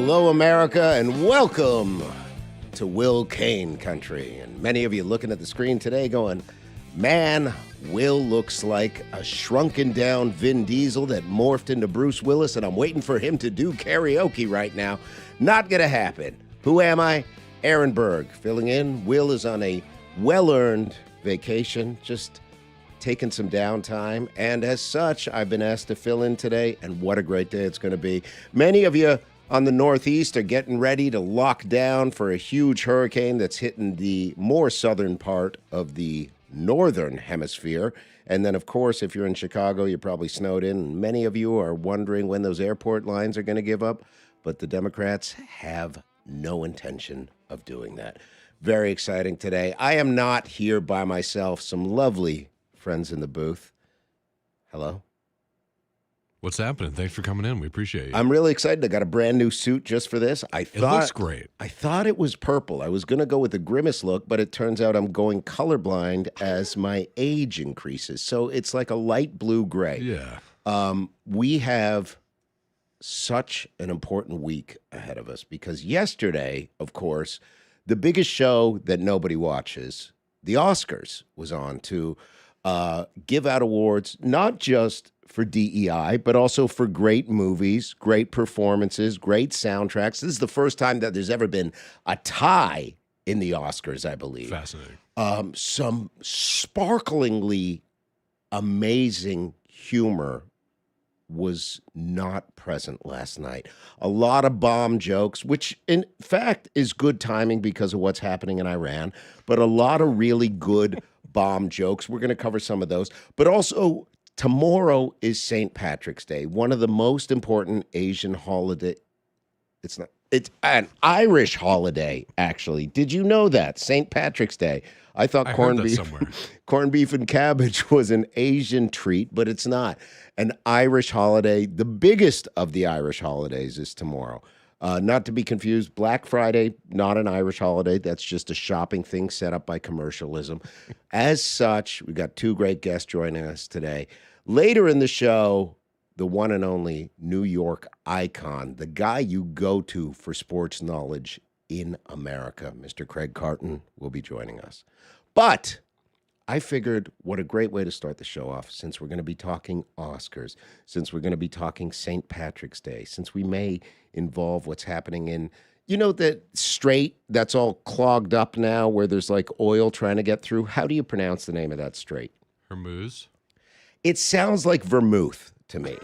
Hello, America, and welcome to Will Cain country. And many of you looking at the screen today going, man, Will looks like a shrunken down Vin Diesel that morphed into Bruce Willis, and I'm waiting for him to do karaoke right now. Not gonna happen. Who am I? Aaron Berg, filling in. Will is on a well-earned vacation, just taking some downtime, and as such, I've been asked to fill in today, and what a great day it's going to be. Many of you on the Northeast are getting ready to lock down for a huge hurricane that's hitting the more southern part of the northern hemisphere. And then, of course, if you're in Chicago, you're probably snowed in, and many of you are wondering when those airport lines are going to give up, but the Democrats have no intention of doing that. Very exciting today. I am not here by myself. Some lovely friends in the booth. Hello. What's happening? Thanks for coming in. We appreciate you. I'm really excited. I got a brand new suit just for this. It looks great. I thought it was purple. I was going to go with the Grimace look, but it turns out I'm going colorblind as my age increases. So it's like a light blue gray. Yeah. We have such an important week ahead of us because yesterday, of course, the biggest show that nobody watches, the Oscars, was on to give out awards, not just for DEI, but also for great movies, great performances, great soundtracks. This is the first time that there's ever been a tie in the Oscars, I believe. Fascinating. Some sparklingly amazing humor was not present last night. A lot of bomb jokes, which in fact is good timing because of what's happening in Iran, but a lot of really good bomb jokes. We're going to cover some of those. But also, tomorrow is St. Patrick's Day, one of the most important Asian holiday. It's an Irish holiday, actually. Did you know that? St. Patrick's Day. I thought corned beef and cabbage was an Asian treat, but it's not. An Irish holiday. The biggest of the Irish holidays is tomorrow. Not to be confused, Black Friday, not an Irish holiday. That's just a shopping thing set up by commercialism. As such, we got two great guests joining us today. Later in the show, the one and only New York icon, the guy you go to for sports knowledge in America, Mr. Craig Carton, will be joining us. But I figured what a great way to start the show off, since we're going to be talking Oscars, since we're going to be talking St. Patrick's Day, since we may involve what's happening in, that strait that's all clogged up now where there's like oil trying to get through. How do you pronounce the name of that strait? Hormuz? It sounds like vermouth to me.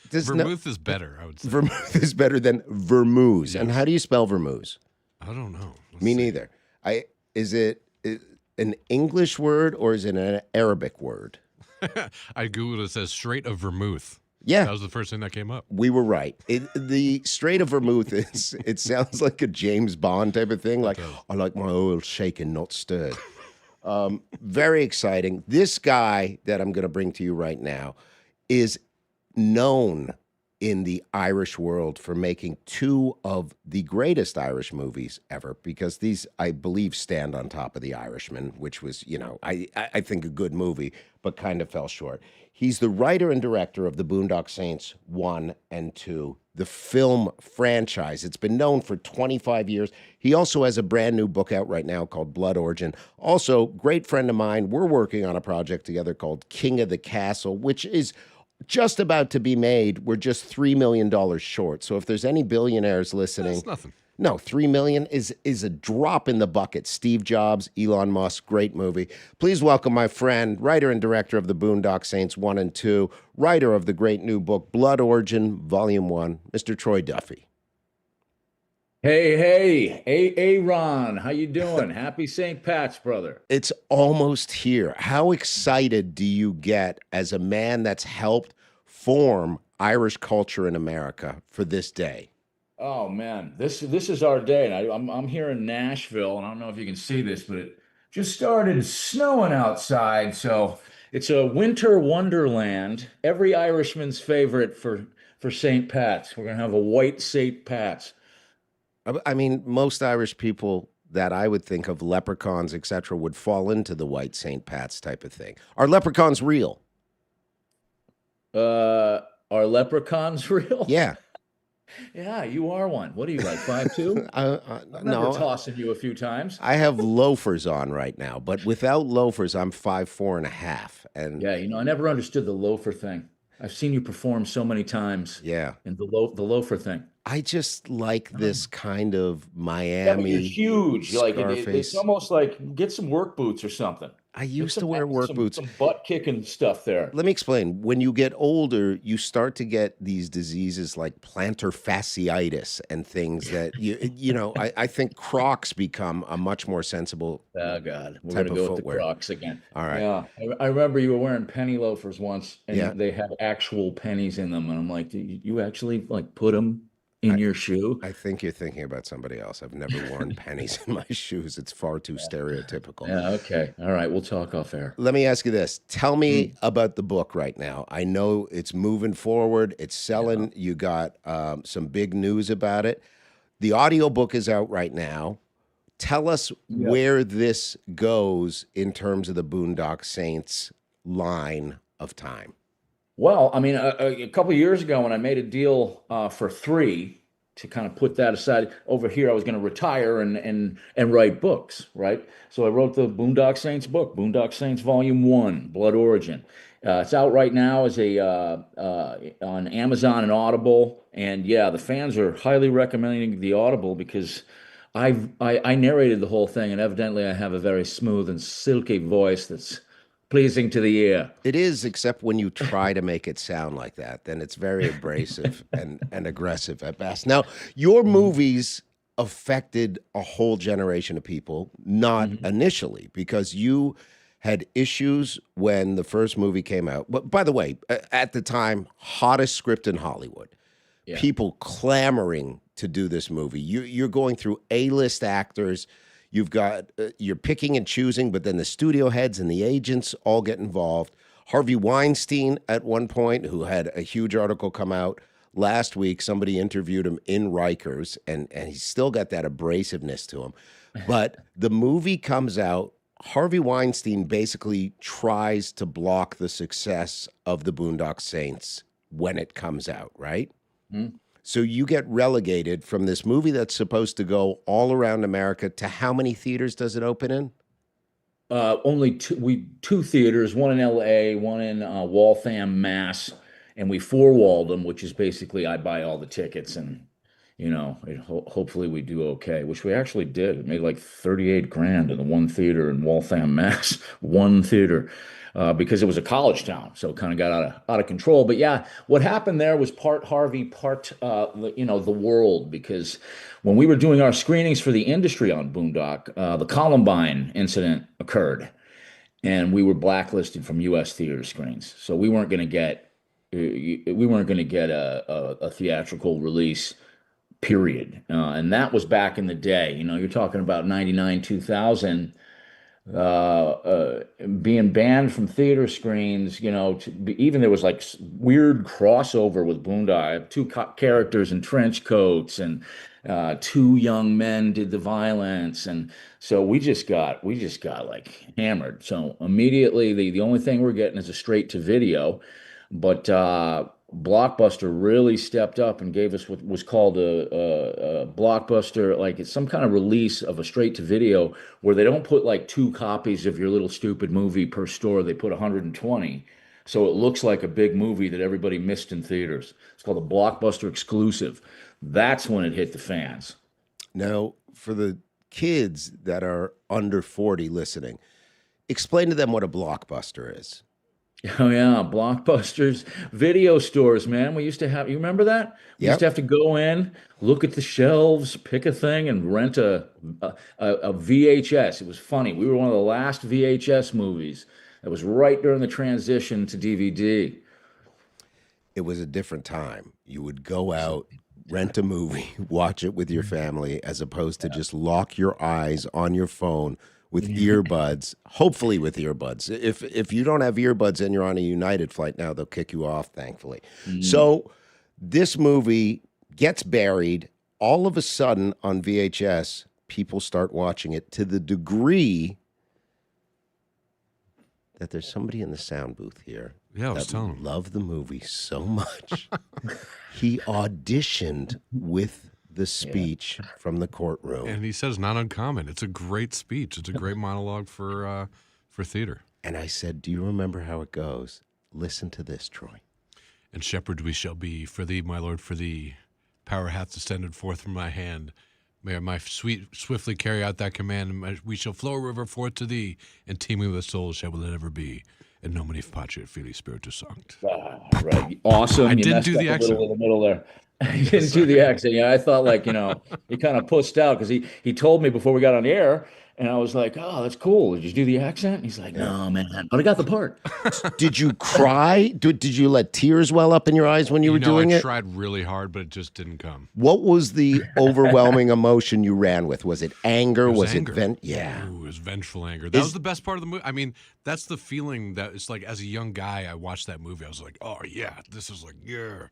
Vermouth is better, I would say. Vermouth is better than vermouth. Yes. And how do you spell vermouth? I don't know. Me neither. Is it an English word or is it an Arabic word? I Googled it. It says Strait of Vermouth. Yeah. That was the first thing that came up. We were right. The Strait of Vermouth it sounds like a James Bond type of thing. Like, I like my oil shaken, not stirred. Very exciting. This guy that I'm going to bring to you right now is known in the Irish world for making two of the greatest Irish movies ever, because these, I believe, stand on top of The Irishman, which was, I think a good movie, but kind of fell short. He's the writer and director of the Boondock Saints 1 and 2, the film franchise. It's been known for 25 years. He also has a brand new book out right now called Blood Origin. Also, great friend of mine, we're working on a project together called King of the Castle, which is just about to be made. We're just $3 million short. So if there's any billionaires listening, that's nothing. No, $3 million is a drop in the bucket. Steve Jobs, Elon Musk, great movie. Please welcome my friend, writer and director of the Boondock Saints 1 and 2, writer of the great new book, Blood Origin, Volume 1, Mr. Troy Duffy. Hey, Ron, how you doing? Happy St. Pat's, brother. It's almost here. How excited do you get as a man that's helped form Irish culture in America for this day? Oh man, this is our day, and I'm here in Nashville, and I don't know if you can see this, but it just started snowing outside, so it's a winter wonderland. Every Irishman's favorite for St. Pat's. We're gonna have a white St. Pat's. I mean, most Irish people that I would think of, leprechauns, etc., would fall into the white St. Pat's type of thing. Are leprechauns real? Are leprechauns real? Yeah. Yeah, you are one. What are you like, 5'2"? I remember No, tossing you a few times. I have loafers on right now, but without loafers, I'm 5'4.5", and Yeah, I never understood the loafer thing. I've seen you perform so many times yeah, in the loafer thing. I just like this kind of Yeah, but you're Miami huge. You're like it's Scarface. almost like get some work boots or something. I Get used to some wear work boots. some butt kicking stuff there. Let me explain. When you get older, you start to get these diseases like plantar fasciitis and things that I think Crocs become a much more sensible Oh God, we're type gonna of go with the footwear. Crocs again. All right. Yeah, I remember you were wearing penny loafers once, Yeah. and they had actual pennies in them, and I'm like, "Did you actually like put them in I, your shoe?" I think you're thinking about somebody else. I've never worn pennies in my shoes. It's far too stereotypical. Yeah. Okay. All right. We'll talk off air. Let me ask you this. Tell me Mm, about the book right now. I know it's moving forward. It's yeah. selling. You got some big news about it. The audiobook is out right now. Tell us Yeah. where this goes in terms of the Boondock Saints line of time. Well, I mean, a couple of years ago when I made a deal for three to kind of put that aside, over here I was going to retire and write books, right? So I wrote the Boondock Saints book, Boondock Saints Volume One, Blood Origin. It's out right now as a on Amazon and Audible, and yeah, the fans are highly recommending the Audible because I narrated the whole thing, and evidently I have a very smooth and silky voice that's pleasing to the ear. It is, except when you try to make it sound like that, then it's very abrasive and aggressive at best. Now, your movies affected a whole generation of people, not Mhm. initially, because you had issues when the first movie came out. But by the way, at the time, hottest script in Hollywood, Yeah. people clamoring to do this movie. You're going through A-list actors. You've got you're picking and choosing, but then the studio heads and the agents all get involved. Harvey Weinstein at one point, who had a huge article come out last week, somebody interviewed him in Rikers, and he's still got that abrasiveness to him. But the movie comes out. Harvey Weinstein basically tries to block the success of the Boondock Saints when it comes out, right? Mhm. So you get relegated from this movie that's supposed to go all around America to how many theaters does it open in? Only two theaters, one in LA, one in Waltham, Mass, and we four-walled them, which is basically I buy all the tickets and hopefully we do okay, which we actually did. We made like 38 grand in the one theater in Waltham, Mass, one theater. Because it was a college town, so it kind of got out of control. But yeah, what happened there was part Harvey, part the world. Because when we were doing our screenings for the industry on Boondock, the Columbine incident occurred, and we were blacklisted from U.S. theater screens. So we weren't going to get a theatrical release. Period. And that was back in the day. You're talking about 99, 2000 being banned from theater screens, even there was like weird crossover with Boondock. Two characters in trench coats, and two young men did the violence, and so we just got like hammered. So immediately, the only thing we're getting is a straight to video, but Blockbuster really stepped up and gave us what was called a Blockbuster, like it's some kind of release of a straight to video where they don't put like two copies of your little stupid movie per store. They put 120. So it looks like a big movie that everybody missed in theaters. It's called a Blockbuster exclusive. That's when it hit the fans. Now, for the kids that are under 40 listening, explain to them what a blockbuster is. Oh yeah, Blockbusters, video stores, man. We used to have, you remember that? We used to Yep. have to go in, look at the shelves, pick a thing, and rent a VHS. It was funny. We were one of the last VHS movies. That was right during the transition to DVD. It was a different time. You would go out, rent a movie, watch it with your family, as opposed to just lock your eyes on your phone with earbuds, hopefully with earbuds. If you don't have earbuds and you're on a United flight now, they'll kick you off, thankfully. Mhm. So this movie gets buried. All of a sudden on VHS, people start watching it to the degree that there's somebody in the sound booth here Yeah, I was that telling him. loved the movie so much, he auditioned with the speech from the courtroom. And he says not uncommon. It's a great speech. It's a great monologue for theater. And I said, do you remember how it goes? Listen to this, Troy. And shepherd we shall be for thee, my lord, for thee. Power hath descended forth from my hand. May my sweet swiftly carry out that command, and we shall flow a river forth to thee, and teeming with souls shall it ever be. And nomine patriot filii spiritus sancti. Right. Awesome. I You didn't messed do up the a accent. little in the middle there. You didn't do the accent. Yeah, I thought like, he kind of pussed out because he told me before we got on the air, and I was like, oh, that's cool. Did you do the accent? And he's like, no, man, but I got the part. Did you cry? Did you let tears well up in your eyes when you were doing I it? tried really hard, but it just didn't come. What was the overwhelming emotion you ran with? Was it anger? Was it anger. Yeah. Ooh, it was vengeful anger. That was the best part of the movie. I mean, that's the feeling that it's like as a young guy, I watched that movie. I was like, oh, yeah, this is like, yeah.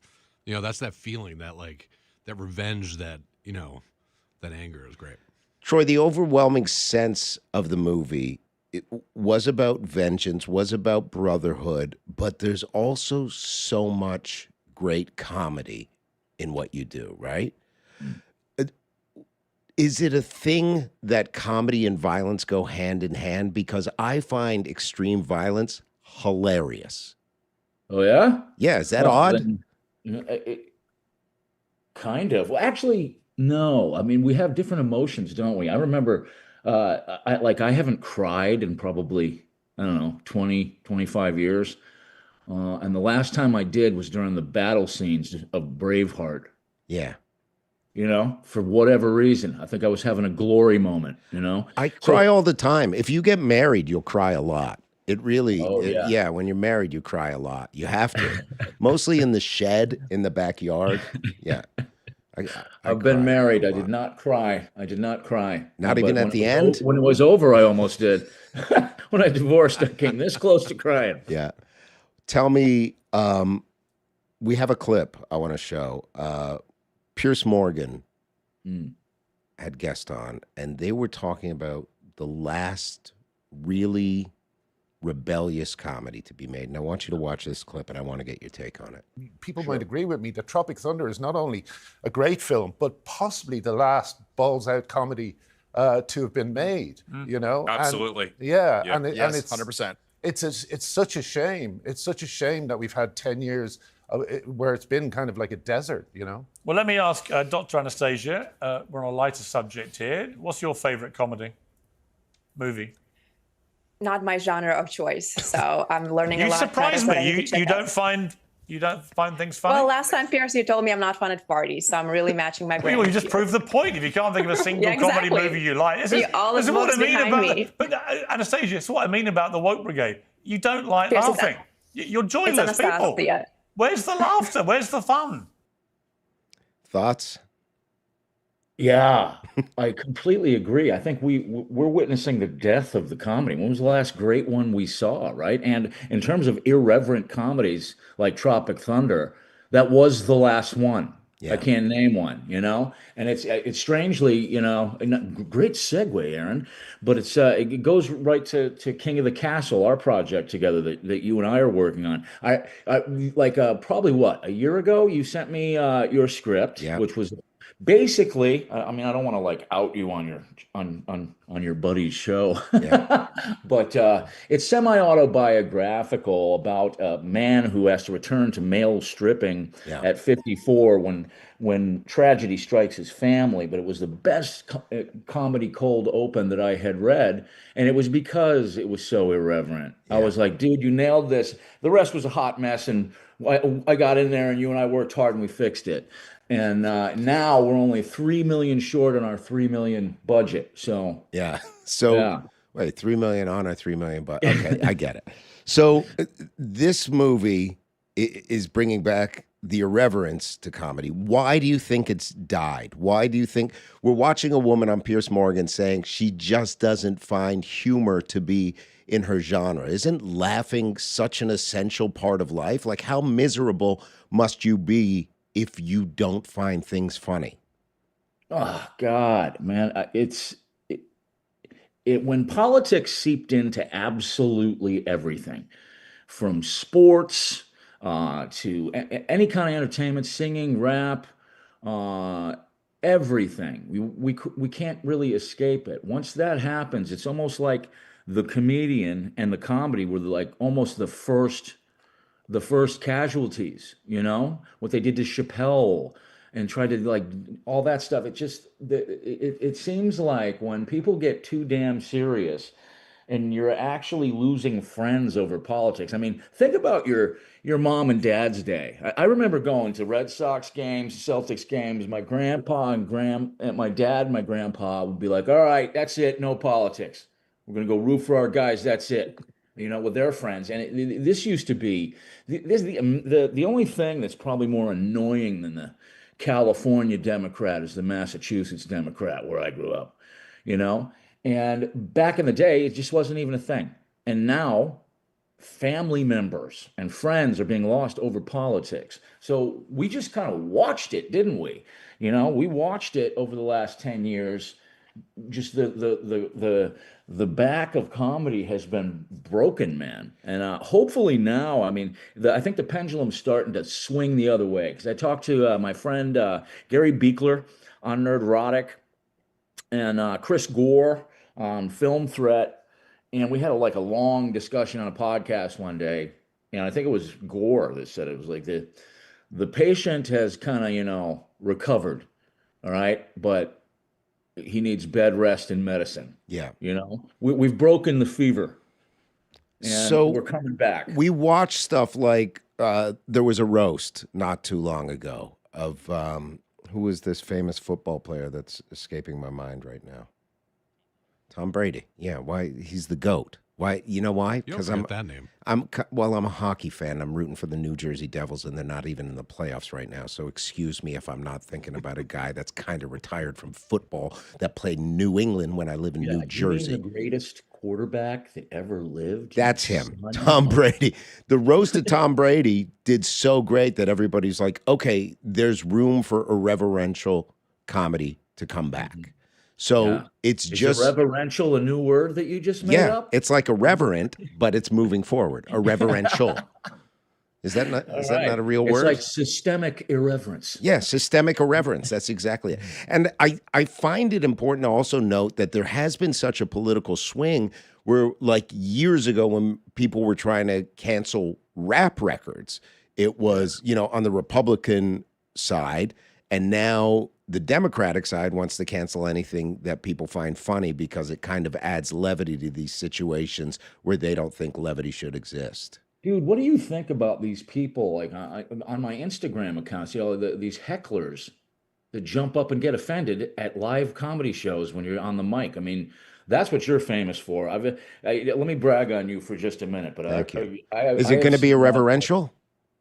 That's that feeling, that like, that revenge, that, that anger is great. Troy, the overwhelming sense of the movie, it was about vengeance, was about brotherhood, but there's also so much great comedy in what you do, right? Is it a thing that comedy and violence go hand in hand? Because I find extreme violence hilarious. Oh, yeah? Yeah, is that odd? Kind of. Well, actually, no. I mean, we have different emotions, don't we? I remember, I haven't cried in probably, I don't know, 20, 25 years. And the last time I did was during the battle scenes of Braveheart. Yeah. For whatever reason. I think I was having a glory moment, I cry all the time. If you get married, you'll cry a lot. It really, yeah. When you're married, you cry a lot. You have to. Mostly in the shed, in the backyard. Yeah. I've been married. I did not cry. Not even at the end? When it was over, I almost did. When I divorced, I came this close to crying. Yeah. Tell me, we have a clip I want to show. Pierce Morgan had guest on, and they were talking about the last really rebellious comedy to be made. And I want you to watch this clip, and I want to get your take on it. People might agree with me that Tropic Thunder is not only a great film, but possibly the last balls-out comedy to have been made, Absolutely. And, yes, and it's 100%. It's such a shame. It's such a shame that we've had 10 years where it's been kind of like a desert, Well, let me ask Dr. Anastasia, we're on a lighter subject here. What's your favorite comedy movie? Not my genre of choice, so I'm learning a lot. You surprise me. You don't find things funny? Well, last time, Pierce, you told me I'm not fun at parties, so I'm really matching my brain. Well, you just proved the point. If you can't think of a single exactly. comedy movie you like. This is what I mean about but Anastasia, it's what I mean about the woke brigade. You don't like Pierce, laughing. You're joyless people. Where's the laughter? Where's the fun? Thoughts? Yeah, I completely agree. I think we're witnessing the death of the comedy. When was the last great one we saw, right? And in terms of irreverent comedies like Tropic Thunder, that was the last one. Yeah. I can't name one, and it's strangely, great segue, Aaron, but it goes right to King of the Castle, our project together that you and I are working on. I probably a year ago, you sent me your script, which was basically, I mean, I don't want to out you on your buddy's show, but it's semi-autobiographical about a man who has to return to male stripping at 54 when tragedy strikes his family. But it was the best comedy cold open that I had read, and it was because it was so irreverent. I was like, dude, you nailed this. The rest was a hot mess, and I got in there, and you and I worked hard, and we fixed it. And now we're only $3 million short on our $3 million budget. So wait, $3 million on our $3 million budget. Okay, I get it. So this movie is bringing back the irreverence to comedy. Why do you think it's died? Why do you think we're watching a woman on Pierce Morgan saying she just doesn't find humor to be in her genre? Isn't laughing such an essential part of life? Like, how miserable must you be if you don't find things funny? Oh God, man. When politics seeped into absolutely everything, from sports to any kind of entertainment, singing, rap, uh, everything. We can't really escape it. Once that happens, it's almost like the comedian and the comedy were like almost the first casualties, what they did to Chappelle and tried to like all that stuff. It seems like when people get too damn serious and you're actually losing friends over politics. I mean, think about your mom and dad's day. I remember going to Red Sox games, Celtics games. My grandpa and my dad and my grandpa would be like, "All right, that's it, no politics. We're gonna go root for our guys. That's it." With their friends. And this used to be the only thing that's probably more annoying than the California Democrat is the Massachusetts Democrat, where I grew up. You know, and back in the day, it just wasn't even a thing. And now, family members and friends are being lost over politics. So we just kind of watched it, didn't we? We watched it over the last 10 years. Just the back of comedy has been broken, man. And hopefully now, I mean, I think the pendulum's starting to swing the other way. Because I talked to my friend Gary Beekler on Nerdrotic and Chris Gore on Film Threat, and we had a long discussion on a podcast one day, and I think it was Gore that said it was like the patient has kind of recovered, all right, but he needs bed rest and medicine. Yeah. We've broken the fever, and So we're coming back. we watched stuff like there was a roast not too long ago of who is this famous football player that's escaping my mind right now? Tom Brady. Yeah, why he's the GOAT. Why? You know why? You don't forget that name. I'm a hockey fan. I'm rooting for the New Jersey Devils, and they're not even in the playoffs right now. So excuse me if I'm not thinking about a guy that's kind of retired from football that played in New England when I live in New Jersey. You mean the greatest quarterback that ever lived? That's him, Tom Brady. The roast of Tom Brady did so great that everybody's like, okay, there's room for irreverential comedy to come back. So it's Is just irreverential a new word that you just made up? it's like irreverent, but it's moving forward. Irreverential. Is that not a real word? It's like systemic irreverence. Yeah, systemic irreverence. That's exactly it. And I find it important to also note that there has been such a political swing where, like years ago, when people were trying to cancel rap records, it was, on the Republican side, and now the Democratic side wants to cancel anything that people find funny because it kind of adds levity to these situations where they don't think levity should exist. Dude, what do you think about these people? Like on my Instagram accounts, these hecklers that jump up and get offended at live comedy shows when you're on the mic. I mean, that's what you're famous for. Let me brag on you for just a minute. But Thank you. Is it going to be irreverential?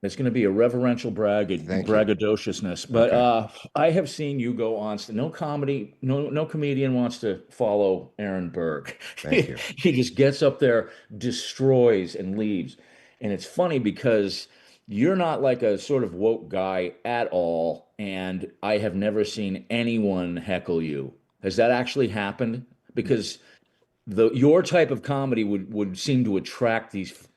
It's going to be a reverential braggadociousness. But I have seen you go on. No comedian wants to follow Aaron Berg. Thank you. He just gets up there, destroys, and leaves. And it's funny because you're not like a sort of woke guy at all. And I have never seen anyone heckle you. Has that actually happened? Because your type of comedy would seem to attract these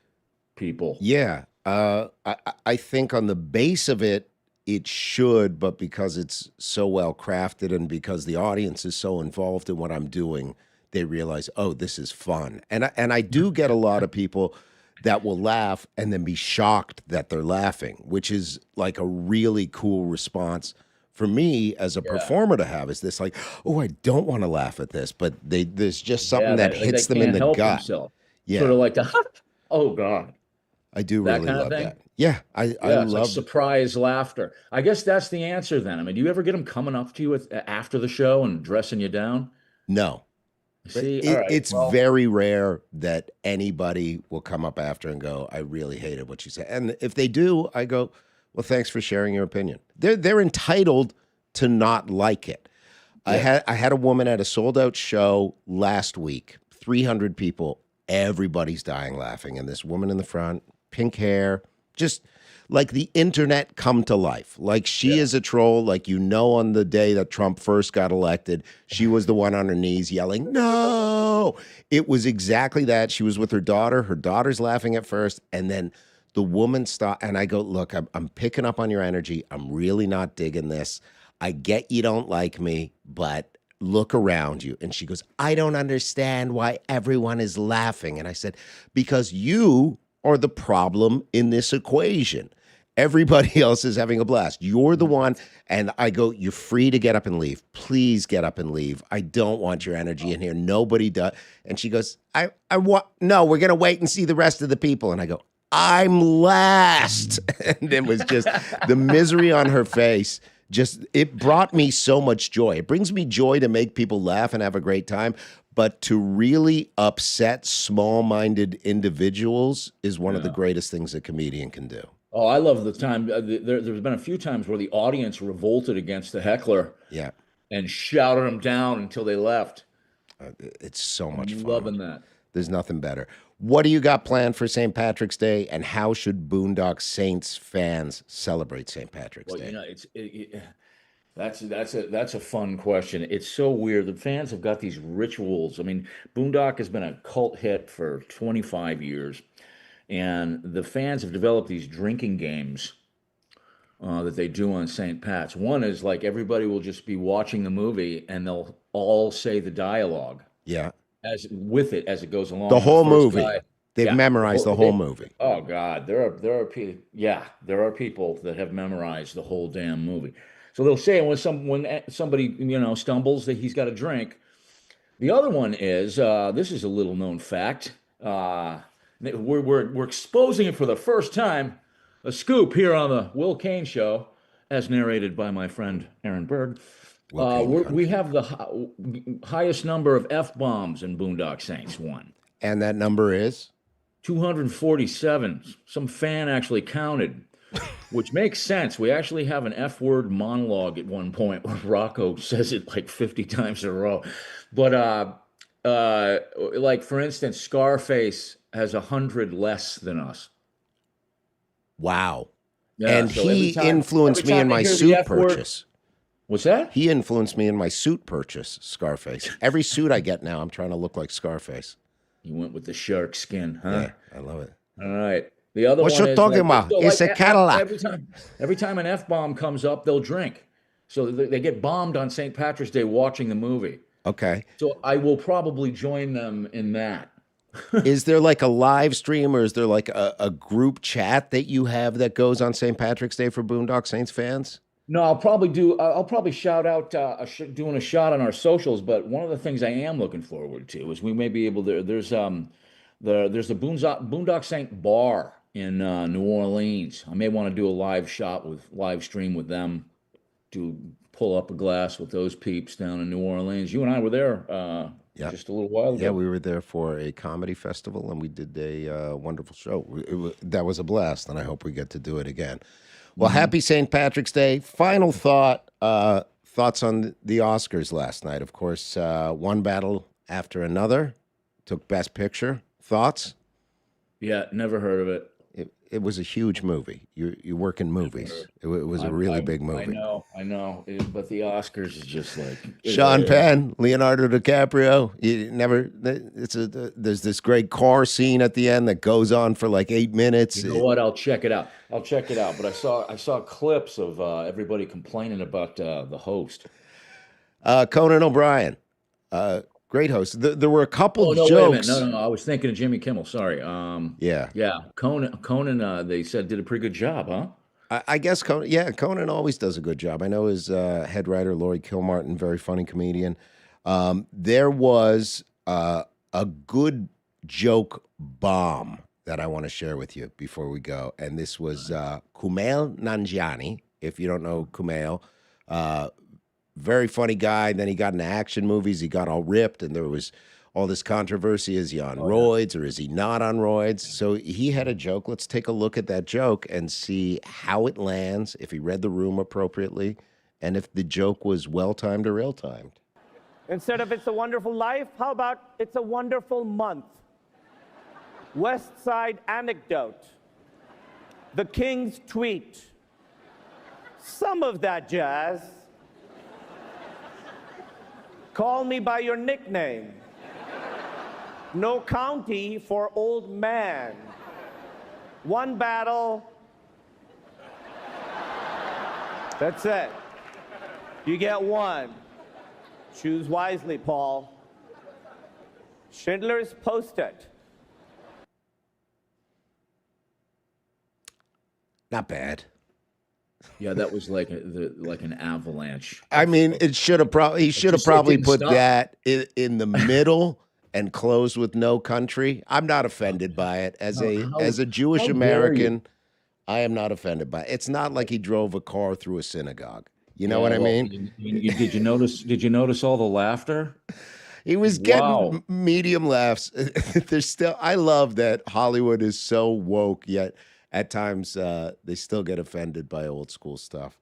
people. Yeah. I think on the base of it, it should, but because it's so well crafted and because the audience is so involved in what I'm doing, they realize, oh, this is fun. And I do get a lot of people that will laugh and then be shocked that they're laughing, which is like a really cool response for me as a performer to have. Is this like, oh, I don't want to laugh at this, but there's just something that hits them in the gut. Themselves. Yeah. Sort of like oh God. I do really love that. Yeah, I it's love like surprise laughter. I guess that's the answer then. I mean, do you ever get them coming up to you after the show and dressing you down? No. See, it's very rare that anybody will come up after and go, I really hated what you said. And if they do, I go, well, thanks for sharing your opinion. They're entitled to not like it. Yeah. I had a woman at a sold out show last week, 300 people, everybody's dying laughing. And this woman in the front, pink hair, just like the internet come to life. Like she is a troll. Like, on the day that Trump first got elected, she was the one on her knees yelling, "No!" It was exactly that. She was with her daughter. Her daughter's laughing at first, and then the woman stopped. And I go, "Look, I'm picking up on your energy. I'm really not digging this. I get you don't like me, but look around you." And she goes, "I don't understand why everyone is laughing." And I said, "Because you are the problem in this equation. Everybody else is having a blast. You're the one." And I go, "You're free to get up and leave. Please get up and leave. I don't want your energy in here. Nobody does." And she goes, "No, we're going to wait and see the rest of the people." And I go, "I'm last." And it was just the misery on her face. It brought me so much joy. It brings me joy to make people laugh and have a great time. But to really upset small-minded individuals is one of the greatest things a comedian can do. Oh, I love the time. There's been a few times where the audience revolted against the heckler Yeah. and shouted him down until they left. It's so much I'm fun. loving that. There's nothing better. What do you got planned for St. Patrick's Day, and how should Boondock Saints fans celebrate St. Patrick's Well, Day? that's a fun question. It's so weird. The fans have got these rituals. I mean, Boondock has been a cult hit for 25 years, and the fans have developed these drinking games that they do on St. Pat's. One is like everybody will just be watching the movie, and they'll all say the dialogue Yeah. as it goes along. The whole first movie. guy- They've Yeah, memorized the whole movie. Oh God, there are people that have memorized the whole damn movie. So they'll say when somebody stumbles that he's got a drink. The other one is this is a little known fact. We're exposing it for the first time. A scoop here on the Will Cain Show, as narrated by my friend Aaron Berg. We have the highest number of F-bombs in Boondock Saints 1. And that number is? 247. Some fan actually counted, which makes sense. We actually have an F-word monologue at one point where Rocco says it like 50 times in a row. But like, for instance, Scarface has 100 less than us. Wow. Yeah, and so he influenced me in my suit purchase. What's that? He influenced me in my suit purchase, Scarface. Every suit I get now, I'm trying to look like Scarface. You went with the shark skin, huh? Yeah, I love it. All right. The other What one you is talking about? It's a Cadillac. Every time an F-bomb comes up, they'll drink. So they get bombed on St. Patrick's Day watching the movie. Okay. So I will probably join them in that. Is there like a live stream, or is there like a group chat that you have that goes on St. Patrick's Day for Boondock Saints fans? No, I'll probably shout out doing a shot on our socials. But one of the things I am looking forward to is we may be able to. There's the Boondock Saint bar in New Orleans. I may want to do a live stream with them to pull up a glass with those peeps down in New Orleans. You and I were there just a little while ago. Yeah, we were there for a comedy festival, and we did a wonderful show. That was a blast, and I hope we get to do it again. Well, happy St. Patrick's Day. Final thoughts on the Oscars last night. Of course, one battle after another. Took Best Picture. Thoughts? Yeah, never heard of it. It was a huge movie. You work in movies. It was a really big movie. I know. But the Oscars is just like Sean Penn, Leonardo DiCaprio. There's this great car scene at the end that goes on for like 8 minutes. You know what? I'll check it out. But I saw clips of everybody complaining about the host. Conan O'Brien. Great host. There were a couple jokes. Wait a minute. No. I was thinking of Jimmy Kimmel. Sorry. Yeah. Conan. They said did a pretty good job, huh? I guess Conan. Yeah, Conan always does a good job. I know his head writer Laurie Kilmartin, very funny comedian. There was a good joke bomb that I want to share with you before we go, and this was Kumail Nanjiani. If you don't know Kumail. Very funny guy. Then he got into action movies. He got all ripped, and there was all this controversy. Is he on roids or is he not on roids? So he had a joke. Let's take a look at that joke and see how it lands, if he read the room appropriately, and if the joke was well-timed or ill-timed. Instead of It's a Wonderful Life, how about It's a Wonderful Month? West Side Anecdote. The King's tweet. Some of that jazz. Call me by your nickname. No county for old man. One battle. That's it. You get one. Choose wisely, Paul. Schindler's Post-it. Not bad. Yeah, that was like an avalanche. I mean, it should have probably put stop. that in the middle and closed with no country. I'm not offended by it as a Jewish how dare American. I am not offended by it. It's not like he drove a car through a synagogue. You know what I mean? Did you notice all the laughter? He was getting medium laughs. There's still. I love that Hollywood is so woke, yet at times they still get offended by old school stuff.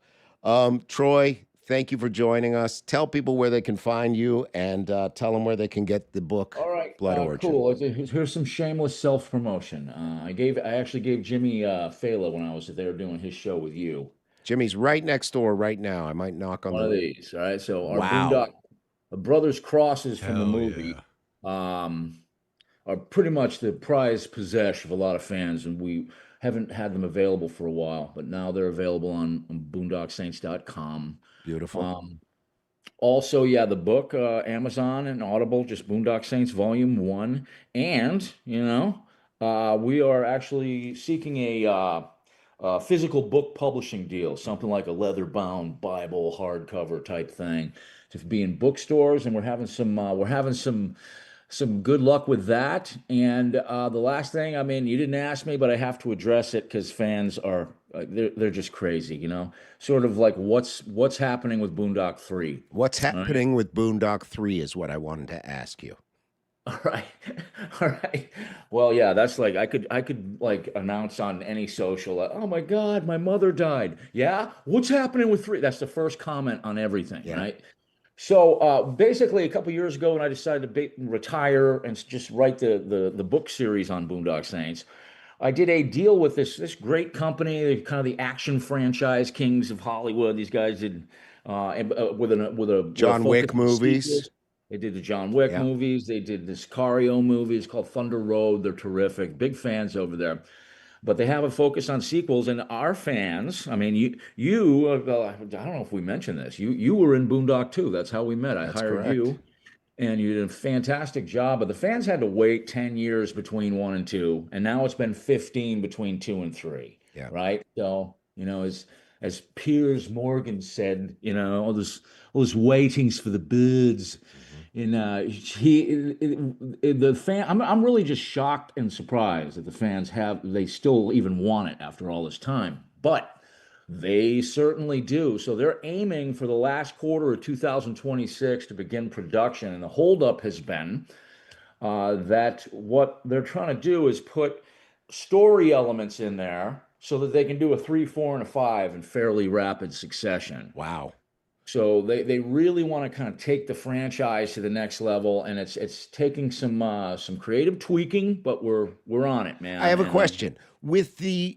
Troy, thank you for joining us. Tell people where they can find you, and tell them where they can get the book. All right, Blood Origin. cool. Here's some shameless self promotion. I actually gave Jimmy Fela when I was there doing his show with you. Jimmy's right next door right now. I might knock on One of these. All right, so our Wow. Boondock Brothers crosses from the Hell movie are pretty much the prized possession of a lot of fans, and we haven't had them available for a while, but now they're available on boondocksaints.com. Beautiful. Also, yeah, the book, Amazon and Audible, just Boondock Saints Volume 1. And, we are actually seeking a physical book publishing deal, something like a leather-bound Bible hardcover type thing, to be in bookstores, and we're having some good luck with that. And the last thing, I mean, you didn't ask me, but I have to address it because fans are they're just crazy, sort of like what's happening with Boondock 3. What's happening with Boondock 3 is what I wanted to ask you. All right. Well, yeah, that's like I could like announce on any social, oh my God, my mother died. Yeah, what's happening with 3? That's the first comment on everything, right? So basically, a couple years ago, when I decided to retire and just write the book series on Boondock Saints, I did a deal with this great company, kind of the action franchise kings of Hollywood. These guys did with a John Wick focus on movies. sequels. They did the John Wick movies. They did the Sicario movies called Thunder Road. They're terrific. Big fans over there. But they have a focus on sequels, and our fans. I mean, you. I don't know if we mentioned this. You were in Boondock too. That's how we met. I hired you, and you did a fantastic job. But the fans had to wait 10 years between 1 and 2, and now it's been 15 between 2 and 3. Yeah. Right. So as Piers Morgan said, all this waitings for the birds. And I'm really just shocked and surprised that the fans they still even want it after all this time, but they certainly do. So they're aiming for the last quarter of 2026 to begin production, and the holdup has been that what they're trying to do is put story elements in there so that they can do a 3, 4, and a 5 in fairly rapid succession. Wow. So they really want to kind of take the franchise to the next level, and it's taking some creative tweaking, but we're on it, man. I have a question. With the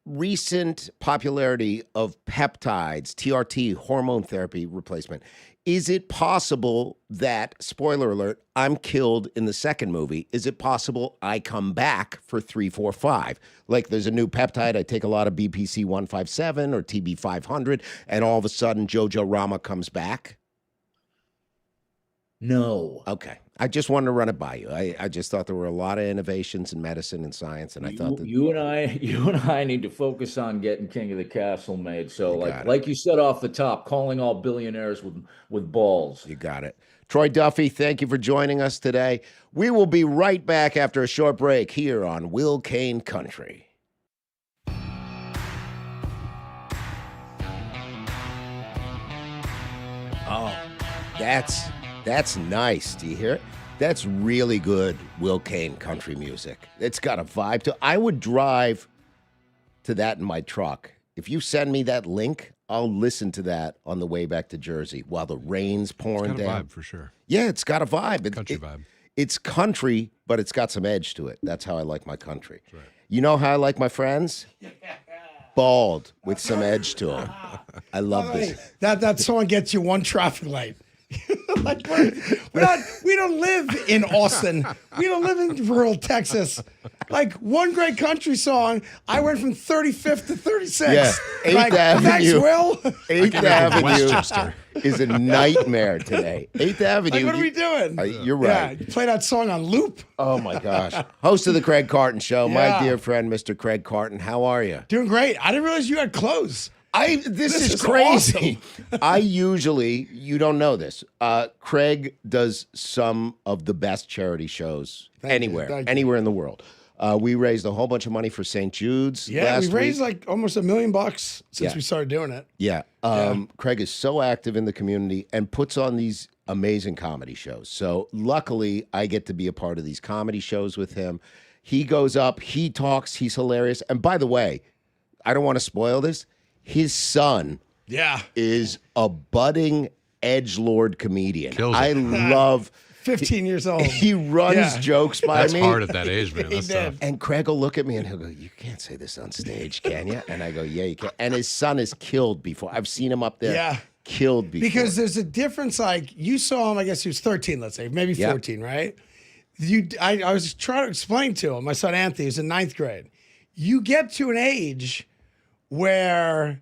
recent popularity of peptides, TRT, hormone therapy replacement, is it possible that, spoiler alert, I'm killed in the second movie? Is it possible I come back for 3, 4, 5? Like there's a new peptide, I take a lot of BPC 157 or TB 500, and all of a sudden Jojo Rama comes back? No. Okay. I just wanted to run it by you. I just thought there were a lot of innovations in medicine and science, and I thought that you and I need to focus on getting King of the Castle made. So like you said off the top, calling all billionaires with balls. You got it. Troy Duffy, thank you for joining us today. We will be right back after a short break here on Will Cain Country. Oh, that's nice. Do you hear it? That's really good Will Cain country music. It's got a vibe to it. I would drive to that in my truck. If you send me that link, I'll listen to that on the way back to Jersey while the rain's pouring It's got a down. vibe for sure. Yeah, it's got a vibe. Country vibe. It's country, but it's got some edge to it. That's how I like my country. That's right. You know how I like my friends? Bald with some edge to them. I love this. That song gets you one traffic light. Like we don't live in Austin. We don't live in rural Texas. Like one great country song, I went from 35th to 36th. Yeah, 8th Avenue. Thanks, Will. 8th Avenue Westchester. is a nightmare today. 8th Avenue. Like, what are we doing? You're right. Yeah, you play that song on loop. Oh my gosh. Host of the Craig Carton Show, my Yeah. dear friend, Mr. Craig Carton. How are you? Doing great. I didn't realize you had clothes. This is is crazy. I usually, you don't know this. Craig does some of the best charity shows Thank you. anywhere in the world. We raised a whole bunch of money for St. Jude's. Yeah, we last raised week. like almost $1 million since Yeah. we started doing it. Yeah. Craig is so active in the community and puts on these amazing comedy shows. So luckily, I get to be a part of these comedy shows with him. He goes up, he talks, he's hilarious. And by the way, I don't want to spoil this. His son Yeah. is a budding edgelord comedian. Kills it. I love 15 years old. he runs Yeah. jokes by That's me. hard at that age, man. He That's did. tough. And Craig will look at me and he'll go, "You can't say this on stage, can you?" And I go, "Yeah, you can." And his son is killed before. I've seen him up there. Yeah. Killed before. Because there's a difference. Like you saw him, I guess he was 13, let's say, maybe Yeah. 14, right? I was trying to explain to him, my son Anthony is in 9th grade. You get to an age where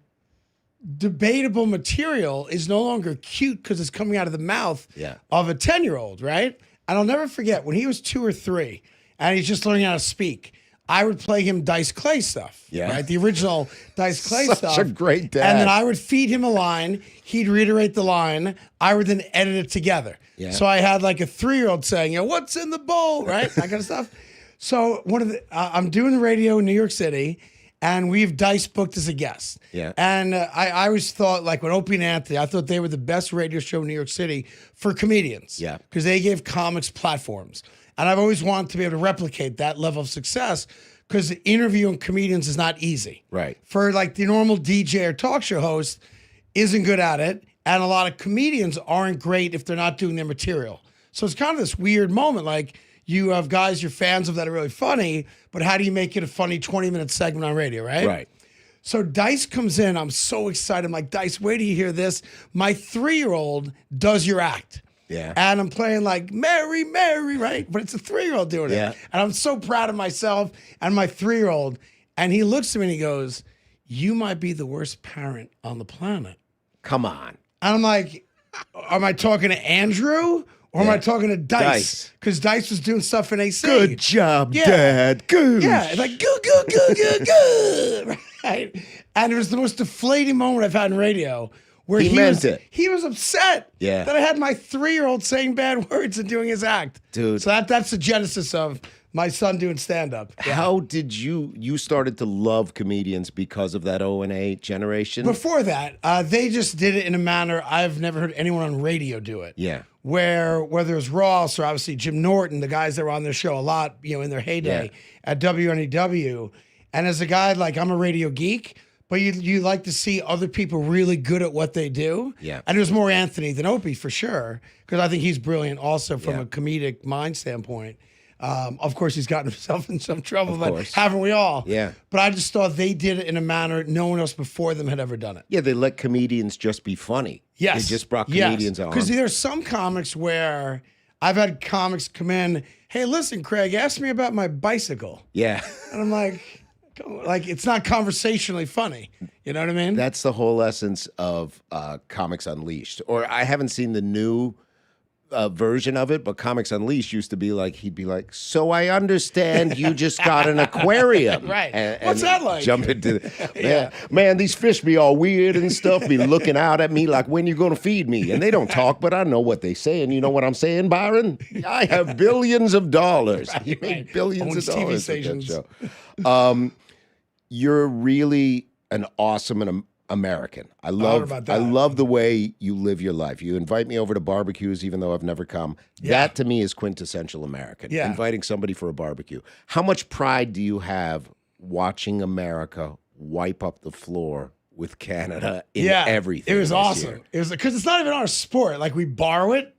debatable material is no longer cute because it's coming out of the mouth Yeah. of a 10-year-old, right? And I'll never forget when he was 2 or 3 and he's just learning how to speak. I would play him Dice Clay stuff, Yeah. right? The original Dice Clay Such stuff. a great dad. And then I would feed him a line. He'd reiterate the line. I would then edit it together. Yeah. So I had like a 3-year-old saying, what's in the bowl, right? That kind of stuff. So I'm doing the radio in New York City, and we've Dice booked as a guest. Yeah. And I always thought, like when Opie and Anthony, I thought they were the best radio show in New York City for comedians. Yeah. Because they gave comics platforms. And I've always wanted to be able to replicate that level of success because interviewing comedians is not easy. Right. For like the normal DJ or talk show host isn't good at it. And a lot of comedians aren't great if they're not doing their material. So it's kind of this weird moment. Like you have guys you're fans of that are really funny, but how do you make it a funny 20-minute segment on radio, right? Right. So Dice comes in. I'm so excited. I'm like, Dice, wait till you hear this. My 3-year-old does your act. Yeah. And I'm playing like Mary, Mary, right? But it's a 3-year-old doing Yeah. it. And I'm so proud of myself and my 3-year-old. And he looks at me and he goes, you might be the worst parent on the planet. Come on. And I'm like, am I talking to Andrew or am I talking to Dice? Dice. Because Dice was doing stuff in AC. Good job, Yeah. Dad. Good. Yeah, it's like, good, good, good, good, good. Right? And it was the most deflating moment I've had in radio where He meant was, it. He was upset Yeah. that I had my 3-year-old saying bad words and doing his act. Dude. So that's the genesis of my son doing stand-up. Yeah. How did you started to love comedians because of that O&A generation? Before that, they just did it in a manner I've never heard anyone on radio do it. Yeah. Where whether it's Ross or obviously Jim Norton, the guys that were on their show a lot, in their heyday at WNEW. And as a guy, like I'm a radio geek, but you like to see other people really good at what they do. Yeah. And it was more Anthony than Opie for sure, because I think he's brilliant also from Yeah. a comedic mind standpoint. Of course, he's gotten himself in some trouble, but course. haven't we all? Yeah. But I just thought they did it in a manner no one else before them had ever done it. Yeah, they let comedians just be funny. Yes. They just brought comedians on. Because there's some comics where I've had comics come in, hey, listen, Craig, ask me about my bicycle. Yeah. And I'm like, it's not conversationally funny. You know what I mean? That's the whole essence of Comics Unleashed. Or I haven't seen the new version of it, but Comics Unleashed used to be like, he'd be like, so I understand you just got an aquarium. Right. And What's that like? Jump into man, these fish be all weird and stuff, be looking out at me like, when you going to feed me? And they don't talk, but I know what they say. And you know what I'm saying, Byron? I have billions of dollars. You make billions Owns of TV dollars with that stations. show. You're really an awesome and American. I love about that. the way you live your life. You invite me over to barbecues even though I've never come. That to me is quintessential American. Yeah. Inviting somebody for a barbecue. How much pride do you have watching America wipe up the floor with Canada in everything. It was this awesome. year. It was because it's not even our sport. Like we borrow it